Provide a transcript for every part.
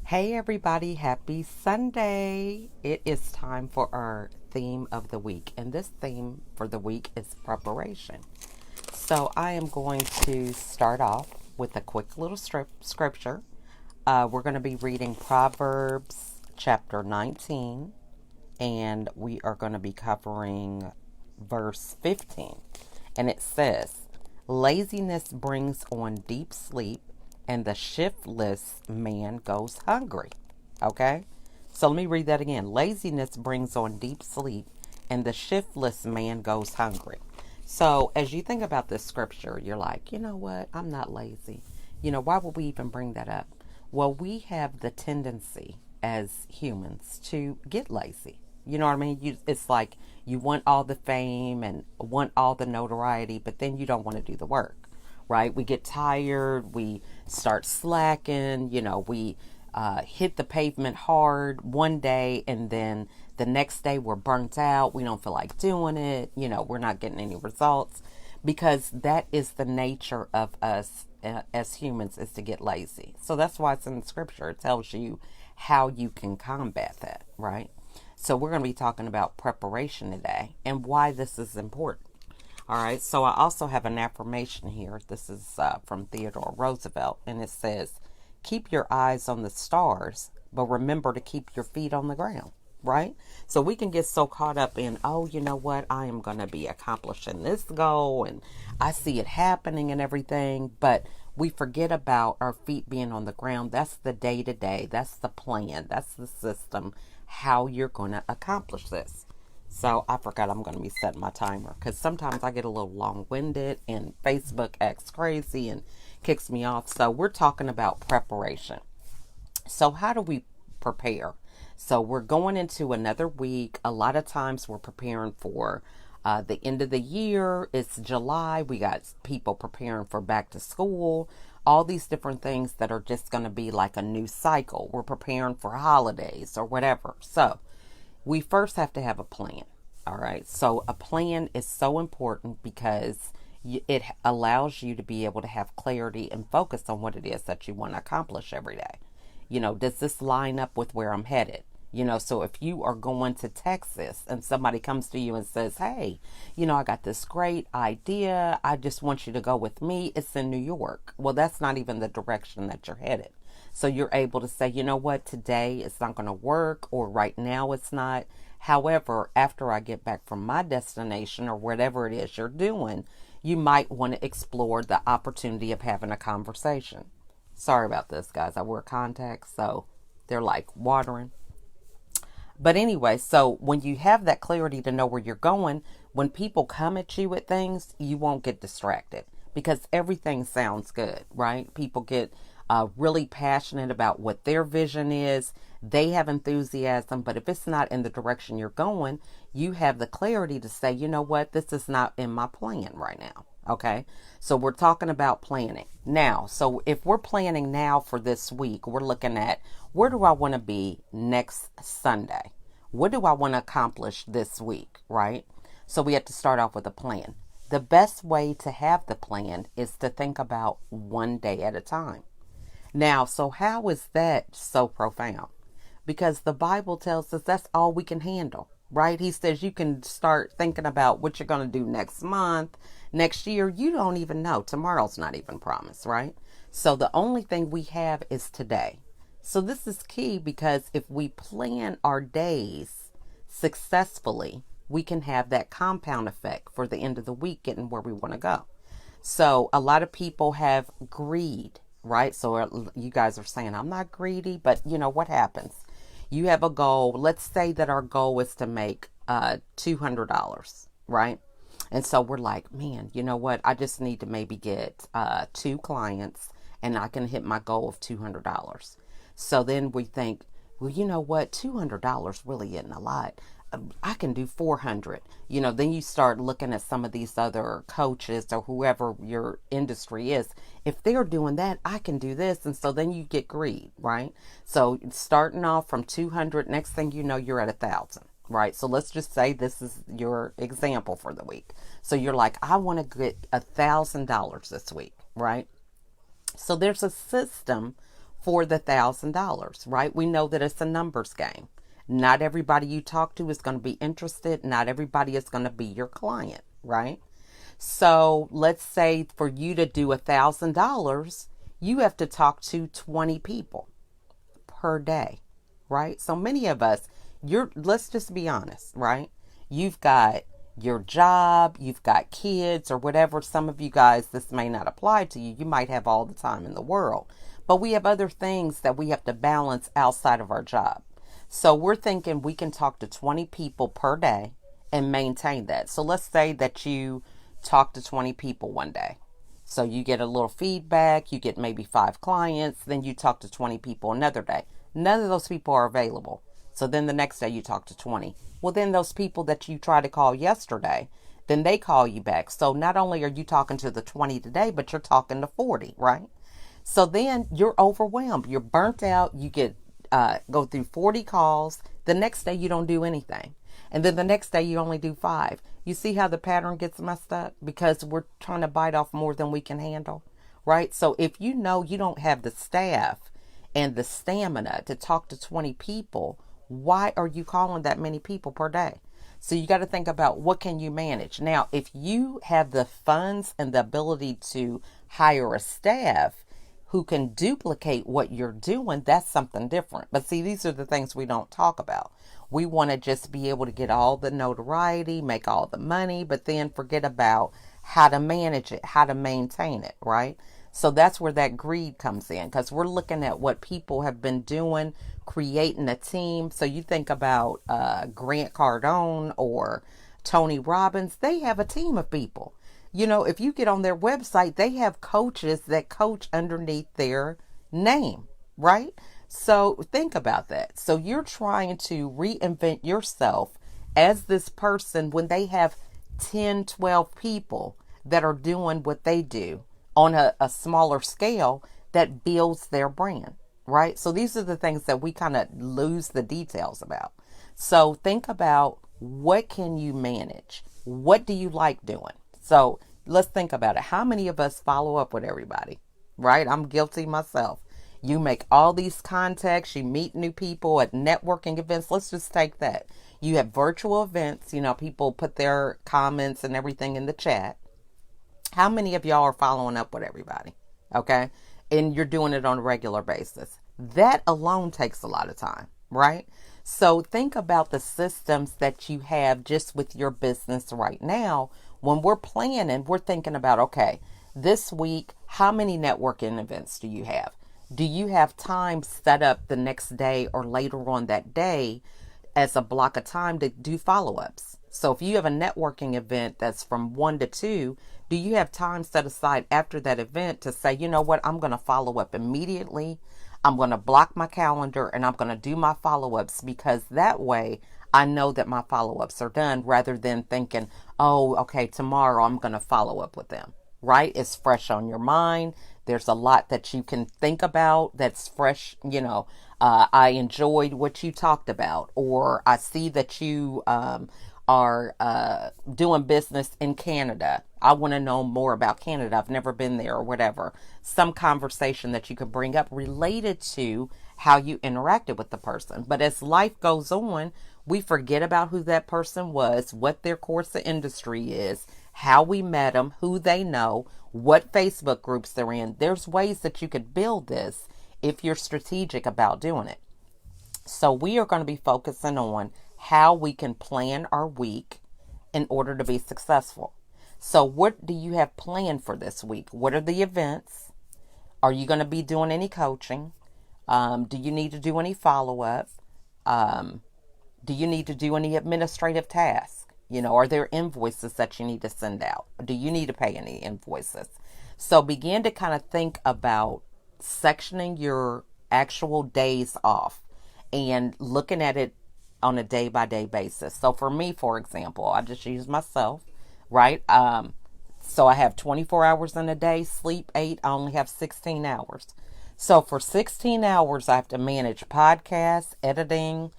Hey everybody, happy Sunday. It is time for our theme of the week, and this theme for the week is preparation. So I am going to start off with a quick little scripture. We're going to be reading Proverbs chapter 19, and we are going to be covering verse 15. And it says, laziness brings on deep sleep, and the shiftless man goes hungry. Okay? So let me read that again. Laziness brings on deep sleep, and the shiftless man goes hungry. So as you think about this scripture, you're like, you know what? I'm not lazy. Why would we even bring that up? Well, we have the tendency as humans to get lazy. You know what I mean? It's like you want all the fame and want all the notoriety, but then you don't want to do the work, right? We get tired, we start slacking, we hit the pavement hard one day, and then the next day we're burnt out. We don't feel like doing it. We're not getting any results because that is the nature of us as humans, is to get lazy. So that's why it's in the scripture. It tells you how you can combat that, right? So we're going to be talking about preparation today and why this is important. All right, so I also have an affirmation here. This is from Theodore Roosevelt, and it says, keep your eyes on the stars, but remember to keep your feet on the ground, right? So we can get so caught up in, oh, you know what, I am going to be accomplishing this goal, and I see it happening and everything, but we forget about our feet being on the ground. That's the day-to-day. That's the plan. That's the system, how you're going to accomplish this. So I forgot I'm going to be setting my timer because sometimes I get a little long-winded and Facebook acts crazy and kicks me off. So we're talking about preparation. So how do we prepare? So we're going into another week. A lot of times we're preparing for the end of the year. It's July. We got people preparing for back to school. All these different things that are just going to be like a new cycle. We're preparing for holidays or whatever. So we first have to have a plan. All right. So a plan is so important because it allows you to be able to have clarity and focus on what it is that you want to accomplish every day. Does this line up with where I'm headed? So if you are going to Texas and somebody comes to you and says, hey, I got this great idea. I just want you to go with me. It's in New York. Well, that's not even the direction that you're headed. So you're able to say, you know what, today it's not going to work, or right now it's not. However, after I get back from my destination or whatever it is you're doing, you might want to explore the opportunity of having a conversation. Sorry about this, guys. I wear contacts, so they're like watering. But anyway, so when you have that clarity to know where you're going, when people come at you with things, you won't get distracted because everything sounds good, right? People get really passionate about what their vision is. They have enthusiasm, but if it's not in the direction you're going, you have the clarity to say, you know what, this is not in my plan right now. Okay, so we're talking about planning now. So if we're planning now for this week, we're looking at, where do I want to be next Sunday? What do I want to accomplish this week, right? So we have to start off with a plan. The best way to have the plan is to think about one day at a time. Now, so how is that so profound? Because the Bible tells us that's all we can handle, right? He says you can start thinking about what you're going to do next month, next year. You don't even know. Tomorrow's not even promised, right? So the only thing we have is today. So this is key because if we plan our days successfully, we can have that compound effect for the end of the week getting where we want to go. So a lot of people have greed, right? So you guys are saying, I'm not greedy, but what happens? You have a goal. Let's say that our goal is to make $200, right? And so we're like, man, you know what? I just need to maybe get 2 clients and I can hit my goal of $200. So then we think, well, you know what? $200 really isn't a lot. I can do 400. Then you start looking at some of these other coaches or whoever your industry is. If they're doing that, I can do this. And so then you get greed, right? So starting off from 200, next thing you know, you're at 1,000, right? So let's just say this is your example for the week. So you're like, I want to get $1,000 this week, right? So there's a system for the $1,000, right? We know that it's a numbers game. Not everybody you talk to is going to be interested. Not everybody is going to be your client, right? So let's say for you to do $1,000, you have to talk to 20 people per day, right? So many of us, let's just be honest, right? You've got your job, you've got kids or whatever. Some of you guys, this may not apply to you. You might have all the time in the world, but we have other things that we have to balance outside of our job. So we're thinking we can talk to 20 people per day and maintain that. So let's say that you talk to 20 people one day. So you get a little feedback, you get maybe 5 clients, then you talk to 20 people another day. None of those people are available. So then the next day you talk to 20. Well, then those people that you tried to call yesterday, then they call you back. So not only are you talking to the 20 today, but you're talking to 40, right? So then you're overwhelmed. You're burnt out. You get go through 40 calls. The next day you don't do anything. And then the next day you only do 5. You see how the pattern gets messed up? Because we're trying to bite off more than we can handle, right? So if you know you don't have the staff and the stamina to talk to 20 people, why are you calling that many people per day? So you got to think about what can you manage. Now, if you have the funds and the ability to hire a staff who can duplicate what you're doing, that's something different. But see, these are the things we don't talk about. We want to just be able to get all the notoriety, make all the money, but then forget about how to manage it, how to maintain it, right? So that's where that greed comes in, because we're looking at what people have been doing, creating a team. So you think about Grant Cardone or Tony Robbins, they have a team of people. You know, if you get on their website, they have coaches that coach underneath their name, right? So think about that. So you're trying to reinvent yourself as this person when they have 10, 12 people that are doing what they do on a smaller scale that builds their brand, right? So these are the things that we kind of lose the details about. So think about, what can you manage? What do you like doing? So let's think about it. How many of us follow up with everybody, right? I'm guilty myself. You make all these contacts, you meet new people at networking events. Let's just take that. You have virtual events, you know, people put their comments and everything in the chat. How many of y'all are following up with everybody? Okay. And you're doing it on a regular basis. That alone takes a lot of time, right? So think about the systems that you have just with your business right now. When we're planning, we're thinking about, okay, this week, how many networking events do you have? Do you have time set up the next day or later on that day as a block of time to do follow-ups? So if you have a networking event that's from 1 to 2, do you have time set aside after that event to say, you know what, I'm going to follow up immediately. I'm going to block my calendar and I'm going to do my follow-ups, because that way I know that my follow-ups are done, rather than thinking, oh, okay, tomorrow I'm going to follow up with them, right? It's fresh on your mind. There's a lot that you can think about that's fresh. You know, I enjoyed what you talked about, or I see that you are doing business in Canada. I want to know more about Canada. I've never been there, or whatever. Some conversation that you could bring up related to how you interacted with the person. But as life goes on, we forget about who that person was, what their course of industry is, how we met them, who they know, what Facebook groups they're in. There's ways that you could build this if you're strategic about doing it. So we are going to be focusing on how we can plan our week in order to be successful. So what do you have planned for this week? What are the events? Are you going to be doing any coaching? Do you need to do any follow-up? Do you need to do any administrative tasks? You know, are there invoices that you need to send out? Do you need to pay any invoices? So begin to kind of think about sectioning your actual days off and looking at it on a day-by-day basis. So for me, for example, I just use myself, right? So I have 24 hours in a day, sleep 8, I only have 16 hours. So for 16 hours, I have to manage podcasts, editing,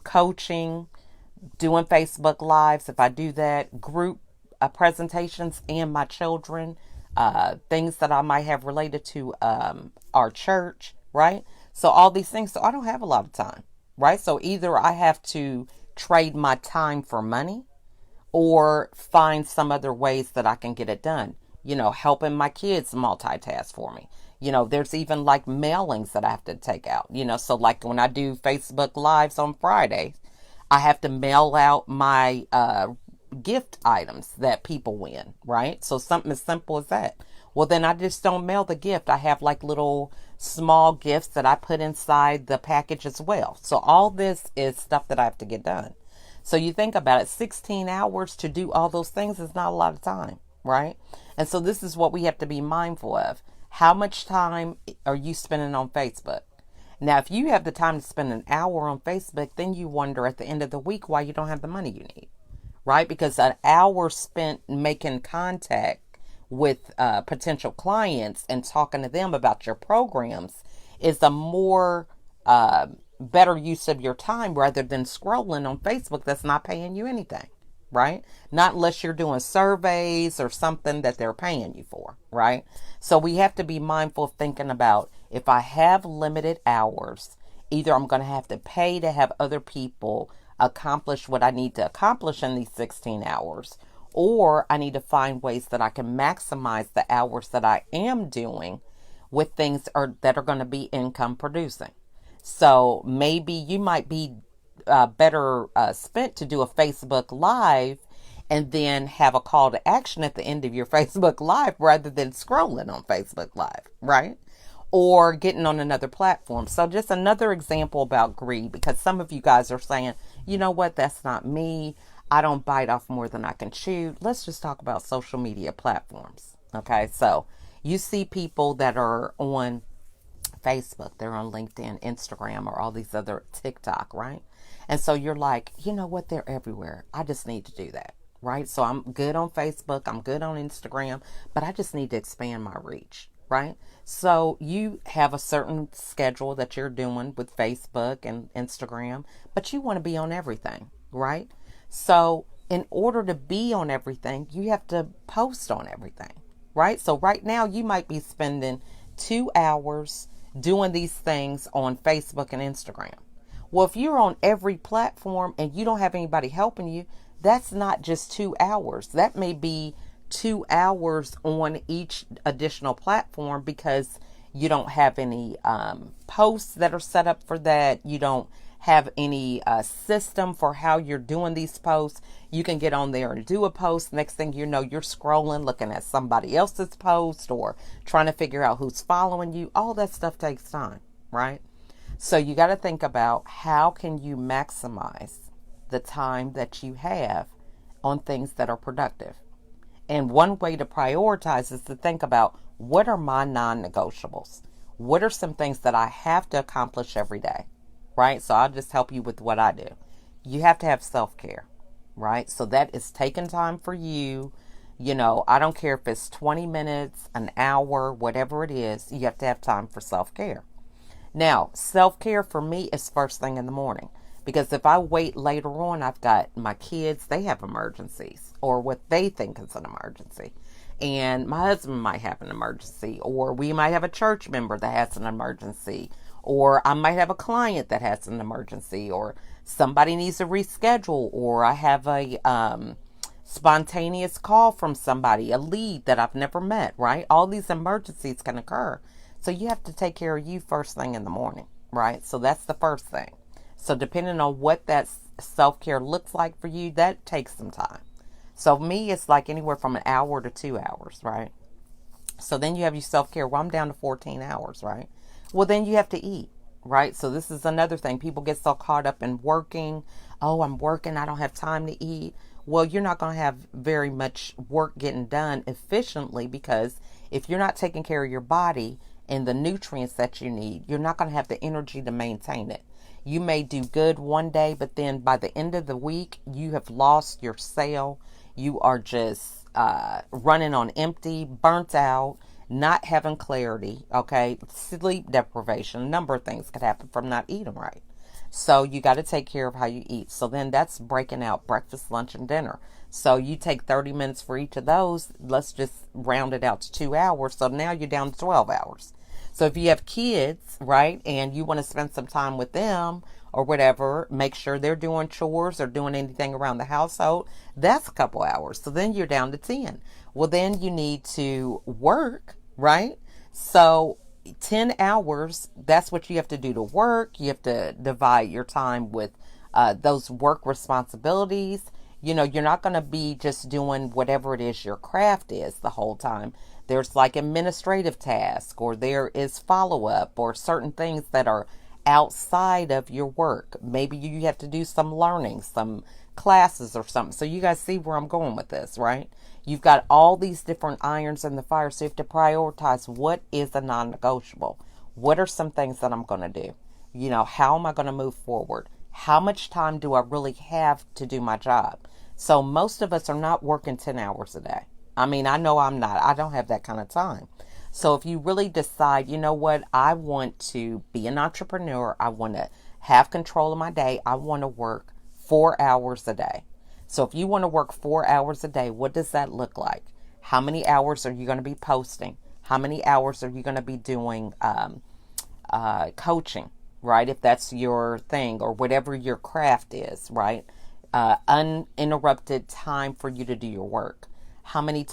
coaching, doing Facebook Lives. If I do that, group presentations, and my children, things that I might have related to our church, right? So all these things. So I don't have a lot of time, right? So either I have to trade my time for money or find some other ways that I can get it done. Helping my kids multitask for me. There's even like mailings that I have to take out. So like when I do Facebook Lives on Friday, I have to mail out my gift items that people win, right? So something as simple as that. Well, then I just don't mail the gift. I have like little small gifts that I put inside the package as well. So all this is stuff that I have to get done. So you think about it, 16 hours to do all those things is not a lot of time, right? And so this is what we have to be mindful of. How much time are you spending on Facebook? Now, if you have the time to spend an hour on Facebook, then you wonder at the end of the week why you don't have the money you need, right? Because an hour spent making contact with potential clients and talking to them about your programs is a more better use of your time rather than scrolling on Facebook that's not paying you anything, right? Not unless you're doing surveys or something that they're paying you for, right? So we have to be mindful of thinking about, if I have limited hours, either I'm going to have to pay to have other people accomplish what I need to accomplish in these 16 hours, or I need to find ways that I can maximize the hours that I am doing with things that are going to be income producing. So maybe you might be better spent to do a Facebook Live and then have a call to action at the end of your Facebook Live rather than scrolling on Facebook Live, right? Or getting on another platform. So just another example about greed, because some of you guys are saying, you know what, that's not me. I don't bite off more than I can chew. Let's just talk about social media platforms. Okay, so you see people that are on Facebook, they're on LinkedIn, Instagram, or all these other TikTok, right? And so you're like, you know what, they're everywhere. I just need to do that, right? So I'm good on Facebook, I'm good on Instagram, but I just need to expand my reach, right? So you have a certain schedule that you're doing with Facebook and Instagram, but you want to be on everything, right? So in order to be on everything, you have to post on everything, right? So right now you might be spending 2 hours doing these things on Facebook and Instagram. Well, if you're on every platform and you don't have anybody helping you, that's not just 2 hours. That may be 2 hours on each additional platform because you don't have any posts that are set up for that. You don't have any system for how you're doing these posts. You can get on there and do a post. Next thing you know, you're scrolling, looking at somebody else's post or trying to figure out who's following you. All that stuff takes time, right? So you got to think about, how can you maximize the time that you have on things that are productive? And one way to prioritize is to think about, what are my non-negotiables? What are some things that I have to accomplish every day, right? So I'll just help you with what I do. You have to have self-care, right? So that is taking time for you. I don't care if it's 20 minutes, an hour, whatever it is, you have to have time for self-care. Now, self-care for me is first thing in the morning. Because if I wait later on, I've got my kids, they have emergencies or what they think is an emergency. And my husband might have an emergency, or we might have a church member that has an emergency, or I might have a client that has an emergency, or somebody needs to reschedule, or I have a spontaneous call from somebody, a lead that I've never met, right? All these emergencies can occur. So you have to take care of you first thing in the morning, right? So that's the first thing. So depending on what that self-care looks like for you, that takes some time. So me, it's like anywhere from an hour to 2 hours, right? So then you have your self-care. Well, I'm down to 14 hours, right? Well, then you have to eat, right? So this is another thing. People get so caught up in working. Oh, I'm working, I don't have time to eat. Well, you're not going to have very much work getting done efficiently, because if you're not taking care of your body and the nutrients that you need, you're not going to have the energy to maintain it. You may do good one day, but then by the end of the week, you have lost your sail. You are just running on empty, burnt out, not having clarity, okay? Sleep deprivation. A number of things could happen from not eating right. So you got to take care of how you eat. So then that's breaking out breakfast, lunch, and dinner. So you take 30 minutes for each of those. Let's just round it out to 2 hours. So now you're down to 12 hours. So if you have kids, right, and you want to spend some time with them or whatever, make sure they're doing chores or doing anything around the household. That's a couple hours. So then you're down to 10. Well, then you need to work, right? So 10 hours, that's what you have to do to work. You have to divide your time with those work responsibilities. You know, you're not going to be just doing whatever it is your craft is the whole time. There's like administrative tasks, or there is follow up, or certain things that are outside of your work. Maybe you have to do some learning, some classes or something. So you guys see where I'm going with this, right? You've got all these different irons in the fire. So you have to prioritize what is a non-negotiable. What are some things that I'm going to do? You know, how am I going to move forward? How much time do I really have to do my job? So most of us are not working 10 hours a day. I mean, I know I'm not. I don't have that kind of time. So if you really decide, you know what, I want to be an entrepreneur, I want to have control of my day, I want to work 4 hours a day. So if you want to work 4 hours a day, what does that look like? How many hours are you going to be posting? How many hours are you going to be doing coaching, right? If that's your thing, or whatever your craft is, right? Uninterrupted time for you to do your work. How many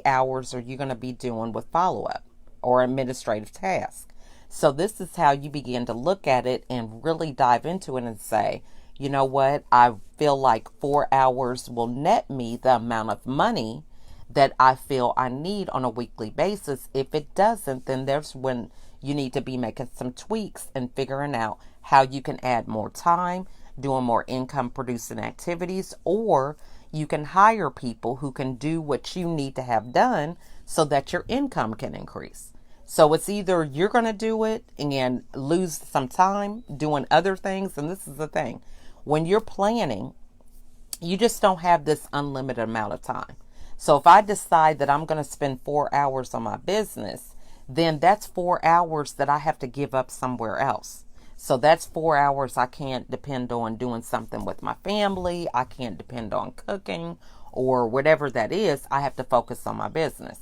hours are you going to be doing with follow-up or administrative tasks? So this is how you begin to look at it and really dive into it and say, you know what, I feel like 4 hours will net me the amount of money that I feel I need on a weekly basis. If it doesn't, then there's when you need to be making some tweaks and figuring out how you can add more time, doing more income producing activities, or you can hire people who can do what you need to have done so that your income can increase. So it's either you're going to do it and lose some time doing other things. And this is the thing. When you're planning, you just don't have this unlimited amount of time. So if I decide that I'm going to spend 4 hours on my business, then that's 4 hours that I have to give up somewhere else. So that's 4 hours I can't depend on doing something with my family. I can't depend on cooking or whatever that is. I have to focus on my business.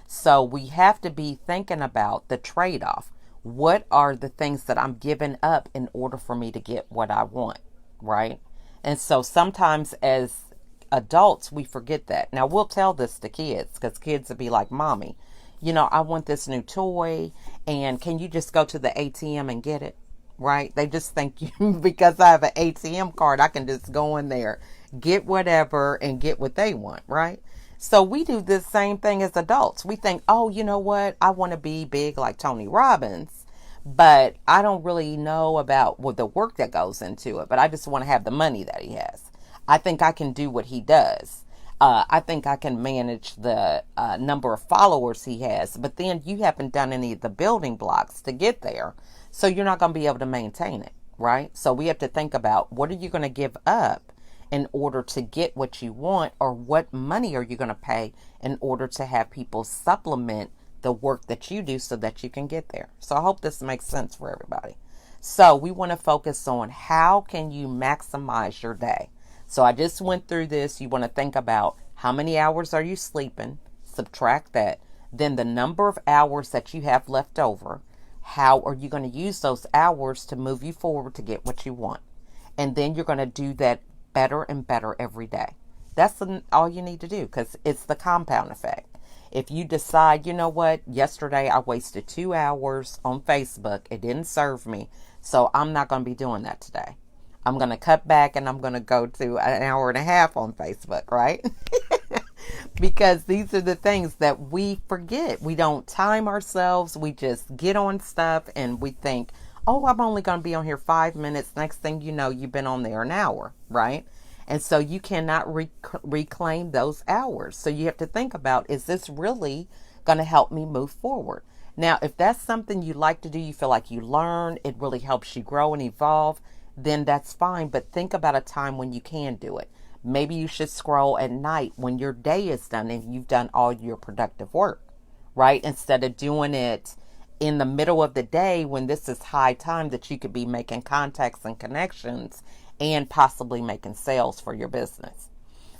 So we have to be thinking about the trade-off. What are the things that I'm giving up in order for me to get what I want, right? And so sometimes as adults, we forget that. Now, we'll tell this to kids because kids will be like, Mommy, you know, I want this new toy, and can you just go to the ATM and get it? Right? They just think because I have an ATM card, I can just go in there, get whatever, and get what they want, right? So we do this same thing as adults. We think, oh, you know what? I want to be big like Tony Robbins, but I don't really know about the work that goes into it, but I just want to have the money that he has. I think I can do what he does. I think I can manage the number of followers he has, but then you haven't done any of the building blocks to get there. So you're not going to be able to maintain it, right? So we have to think about, what are you going to give up in order to get what you want, or what money are you going to pay in order to have people supplement the work that you do so that you can get there. So I hope this makes sense for everybody. So we want to focus on how can you maximize your day. So I just went through this. You want to think about how many hours are you sleeping, subtract that, then the number of hours that you have left over. How are you going to use those hours to move you forward to get what you want? And then you're going to do that better and better every day. That's all you need to do, because it's the compound effect. If you decide, you know what, yesterday I wasted 2 hours on Facebook, it didn't serve me, so I'm not going to be doing that today. I'm going to cut back and I'm going to go to an hour and a half on Facebook, right? Because these are the things that we forget. We don't time ourselves. We just get on stuff and we think, oh, I'm only going to be on here 5 minutes. Next thing you know, you've been on there an hour, right? And so you cannot reclaim those hours. So you have to think about, is this really going to help me move forward? Now, if that's something you like to do, you feel like you learn, it really helps you grow and evolve, then that's fine. But think about a time when you can do it. Maybe you should scroll at night when your day is done and you've done all your productive work, right? Instead of doing it in the middle of the day when this is high time that you could be making contacts and connections and possibly making sales for your business.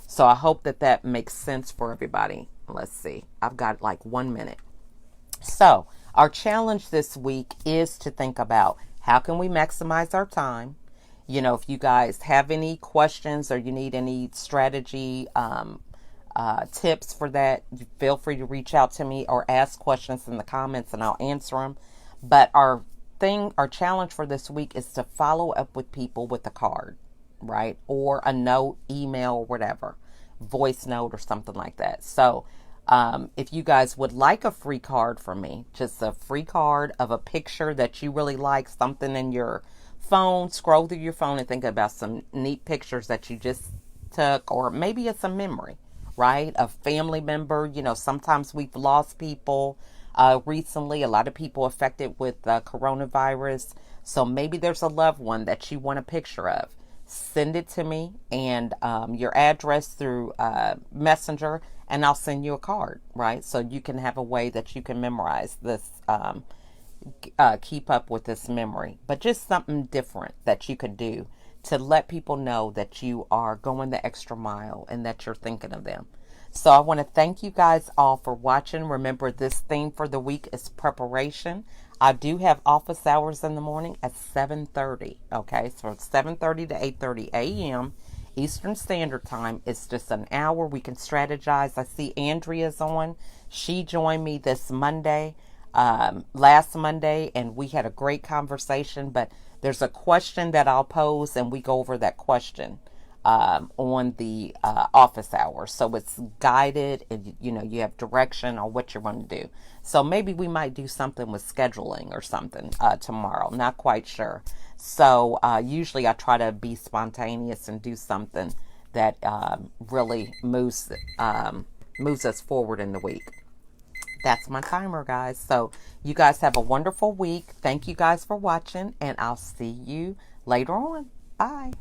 So I hope that that makes sense for everybody. Let's see. I've got like 1 minute. So our challenge this week is to think about how can we maximize our time. You know, if you guys have any questions or you need any strategy tips for that, feel free to reach out to me or ask questions in the comments and I'll answer them. But our challenge for this week is to follow up with people with a card, right? Or a note, email, or whatever, voice note or something like that. So if you guys would like a free card from me, just a free card of a picture that you really like, something in your phone, scroll through your phone and think about some neat pictures that you just took, or maybe it's a memory, right? A family member, you know, sometimes we've lost people recently, a lot of people affected with coronavirus. So maybe there's a loved one that you want a picture of. Send it to me and your address through Messenger, and I'll send you a card, right? So you can have a way that you can memorize this, keep up with this memory. But just something different that you could do to let people know that you are going the extra mile and that you're thinking of them. So I want to thank you guys all for watching. Remember, this theme for the week is preparation. I do have office hours in the morning at 7:30. Okay, so it's 7:30 to 8:30 a.m. Eastern Standard Time. It's just an hour. We can strategize. I see Andrea's on. She joined me this Monday, last Monday, and we had a great conversation. But there's a question that I'll pose, and we go over that question on the office hours. So it's guided and, you know, you have direction on what you're going to do. So maybe we might do something with scheduling or something tomorrow. Not quite sure. So usually I try to be spontaneous and do something that really moves us forward in the week. That's my timer, guys. So you guys have a wonderful week. Thank you guys for watching, and I'll see you later on. Bye.